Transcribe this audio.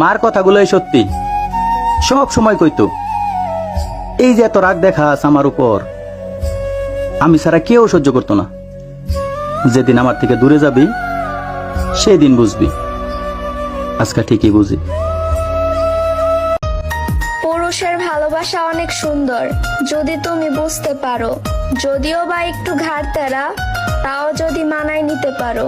মার কথাগুলোই সত্যি, সব সময় কইতো এই যে এত রাগ দেখাস আমার উপর, আমি ছাড়া কেউ সহ্য করতো না। যেদিন আমার থেকে দূরে যাবি সেই দিন বুঝবি। আজকে ঠিকই বুঝি। পুরুষের ভালোবাসা অনেক সুন্দর যদি তুমি বুঝতে পারো, যদিও বা একটু ঘাড় তেরা, তাও যদি মানায় নিতে পারো।